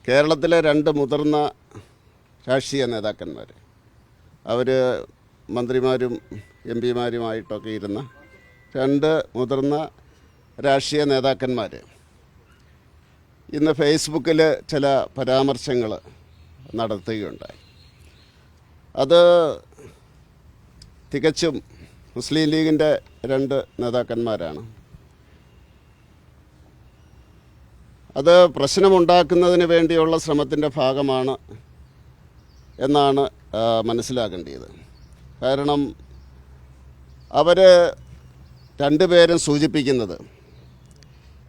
കേരളത്തിലെ രണ്ട് മുതിർന്ന രാഷ്ട്രീയ നേതാക്കന്മാർ, അവർ മന്ത്രിമാരും എം പിമാരുമായിട്ടൊക്കെ ഇരുന്ന രണ്ട് മുതിർന്ന രാഷ്ട്രീയ നേതാക്കന്മാർ ഇന്ന് ഫേസ്ബുക്കിൽ ചില പരാമർശങ്ങൾ നടത്തുകയുണ്ടായി. അത് തികച്ചും മുസ്ലിം ലീഗിൻ്റെ രണ്ട് നേതാക്കന്മാരാണ്. അത് പ്രശ്നമുണ്ടാക്കുന്നതിന് വേണ്ടിയുള്ള ശ്രമത്തിൻ്റെ ഭാഗമാണ് എന്നാണ് മനസ്സിലാക്കേണ്ടത്. കാരണം അവർ രണ്ടുപേരും സൂചിപ്പിക്കുന്നത്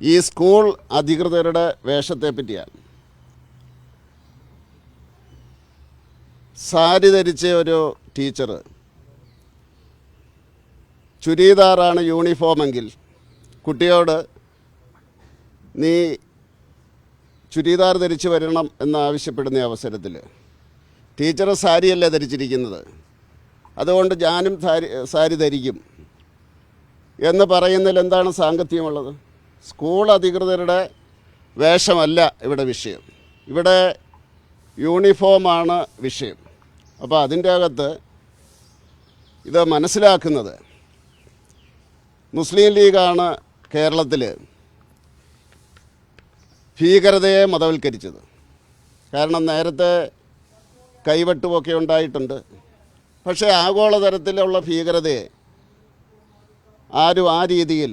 ഈ സ്കൂൾ അധികൃതരുടെ വേഷത്തെ പറ്റിയാണ്. സാരി ധരിച്ച ഒരു ടീച്ചർ ചുരിദാറാണ് യൂണിഫോമെങ്കിൽ കുട്ടിയോട് നീ ചുരിദാർ ധരിച്ച് വരണം എന്നാവശ്യപ്പെടുന്ന അവസരത്തിൽ ടീച്ചർ സാരിയല്ലേ ധരിച്ചിരിക്കുന്നത്, അതുകൊണ്ട് ഞാനും സാരി ധരിക്കും എന്ന് പറയുന്നതിൽ എന്താണ് സാങ്കത്യമുള്ളത്? സ്കൂൾ അധികൃതരുടെ വേഷമല്ല ഇവിടെ വിഷയം, ഇവിടെ യൂണിഫോമാണ് വിഷയം. അപ്പോൾ അതിൻ്റെ അകത്ത് ഇത് മനസ്സിലാക്കുന്നത് മുസ്ലിം ലീഗാണ് കേരളത്തിൽ ഭീകരതയെ മതവൽക്കരിച്ചത്. കാരണം നേരത്തെ കൈവെട്ടുമൊക്കെ ഉണ്ടായിട്ടുണ്ട്, പക്ഷേ ആഗോളതലത്തിലുള്ള ഭീകരതയെ ആരും ആ രീതിയിൽ,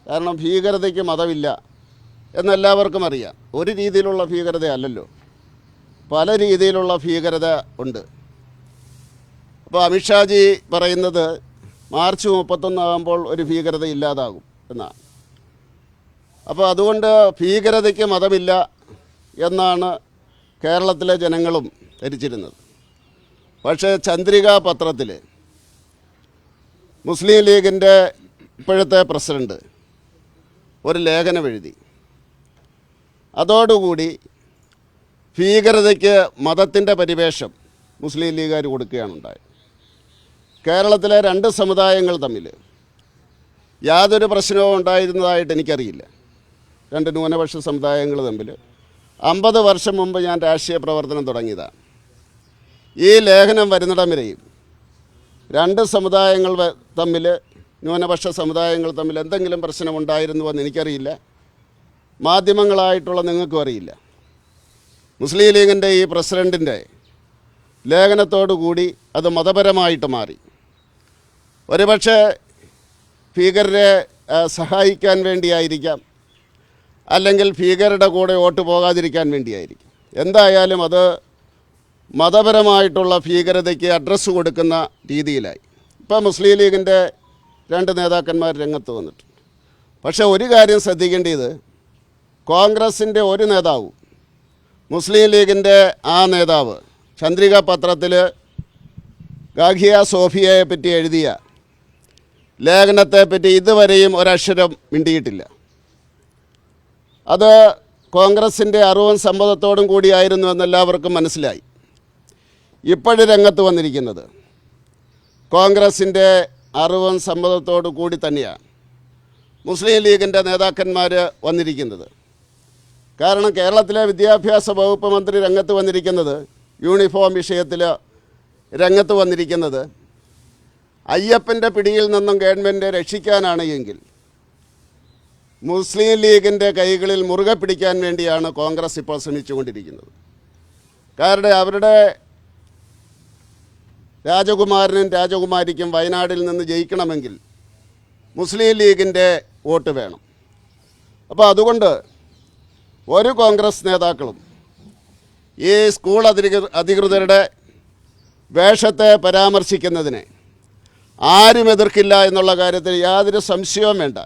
കാരണം ഭീകരതയ്ക്ക് മതമില്ല എന്നെല്ലാവർക്കും അറിയാം. ഒരു രീതിയിലുള്ള ഭീകരതയല്ലല്ലോ, പല രീതിയിലുള്ള ഭീകരത ഉണ്ട്. അപ്പോൾ അമിത്ഷാജി പറയുന്നത് മാർച്ച് 31 ആകുമ്പോൾ ഒരു ഭീകരത ഇല്ലാതാകും എന്നാണ്. അപ്പോൾ അതുകൊണ്ട് ഭീകരതയ്ക്ക് മതമില്ല എന്നാണ് കേരളത്തിലെ ജനങ്ങളും ധരിച്ചിരുന്നത്. പക്ഷേ ചന്ദ്രിക പത്രത്തിൽ മുസ്ലിം ലീഗിൻ്റെ ഇപ്പോഴത്തെ പ്രസിഡന്റ് ഒരു ലേഖനം എഴുതി. അതോടുകൂടി ഭീകരതയ്ക്ക് മതത്തിൻ്റെ പരിവേഷം മുസ്ലിം ലീഗുകാർ കൊടുക്കുകയാണ് ഉണ്ടായത്. കേരളത്തിലെ രണ്ട് സമുദായങ്ങൾ തമ്മിൽ യാതൊരു പ്രശ്നവും ഉണ്ടായിരുന്നതായിട്ട് എനിക്കറിയില്ല. രണ്ട് ന്യൂനപക്ഷ സമുദായങ്ങൾ തമ്മിൽ 50 വർഷം മുമ്പ് ഞാൻ രാഷ്ട്രീയ പ്രവർത്തനം തുടങ്ങിയതാണ്. ഈ ലേഖനം വരുന്നിടം വരെയും രണ്ട് സമുദായങ്ങൾ തമ്മിൽ, ന്യൂനപക്ഷ സമുദായങ്ങൾ തമ്മിൽ എന്തെങ്കിലും പ്രശ്നമുണ്ടായിരുന്നുവെന്ന് എനിക്കറിയില്ല, മാധ്യമങ്ങളായിട്ടുള്ള നിങ്ങൾക്കും അറിയില്ല. മുസ്ലിം ലീഗിൻ്റെ ഈ പ്രസിഡൻറ്റിൻ്റെ ലേഖനത്തോടുകൂടി അത് മതപരമായിട്ട് മാറി. ഒരുപക്ഷെ ഭീകരരെ സഹായിക്കാൻ വേണ്ടിയായിരിക്കാം, അല്ലെങ്കിൽ ഭീകരരുടെ കൂടെ വോട്ട് പോകാതിരിക്കാൻ വേണ്ടിയായിരിക്കും. എന്തായാലും അത് മതപരമായിട്ടുള്ള ഭീകരതയ്ക്ക് അഡ്രസ്സ് കൊടുക്കുന്ന രീതിയിലായി. ഇപ്പോൾ മുസ്ലിം ലീഗിൻ്റെ രണ്ട് നേതാക്കന്മാർ രംഗത്ത് വന്നിട്ടുണ്ട്. പക്ഷേ ഒരു കാര്യം ശ്രദ്ധിക്കേണ്ടത്, കോൺഗ്രസിൻ്റെ ഒരു നേതാവും മുസ്ലിം ലീഗിൻ്റെ ആ നേതാവ് ചന്ദ്രിക പത്രത്തിൽ ഗാഹിയ സോഫിയയെ പറ്റി എഴുതിയ ലേഖനത്തെപ്പറ്റി ഇതുവരെയും ഒരക്ഷരം മിണ്ടിയിട്ടില്ല. അത് കോൺഗ്രസിൻ്റെ അറിവും സമ്മതത്തോടും കൂടിയായിരുന്നു എന്നെല്ലാവർക്കും മനസ്സിലായി. ഇപ്പോഴും രംഗത്ത് വന്നിരിക്കുന്നത് കോൺഗ്രസിൻ്റെ അറിവും സമ്മതത്തോടു കൂടി തന്നെയാണ് മുസ്ലിം ലീഗിൻ്റെ നേതാക്കന്മാർ വന്നിരിക്കുന്നത്. കാരണം കേരളത്തിലെ വിദ്യാഭ്യാസ വകുപ്പ് മന്ത്രി രംഗത്ത് വന്നിരിക്കുന്നത്, യൂണിഫോം വിഷയത്തിൽ രംഗത്ത് വന്നിരിക്കുന്നത് അയ്യപ്പൻ്റെ പിടിയിൽ നിന്നും ഗവൺമെൻറ് രക്ഷിക്കാനാണ് എങ്കിൽ മുസ്ലിം ലീഗിൻ്റെ കൈകളിൽ മുറുകെ പിടിക്കാൻ വേണ്ടിയാണ് കോൺഗ്രസ് ഇപ്പോൾ ശ്രമിച്ചുകൊണ്ടിരിക്കുന്നത്. കാരണം അവരുടെ രാജകുമാരനും രാജകുമാരിക്കും വയനാട്ടിൽ നിന്ന് ജയിക്കണമെങ്കിൽ മുസ്ലിം ലീഗിൻ്റെ വോട്ട് വേണം. അപ്പോൾ അതുകൊണ്ട് ഒരു കോൺഗ്രസ് നേതാക്കളും ഈ സ്കൂൾ അധികൃതരുടെ വേഷത്തെ പരാമർശിക്കുന്നതിനെ ആരും എതിർക്കില്ല എന്നുള്ള കാര്യത്തിൽ യാതൊരു സംശയവും വേണ്ട.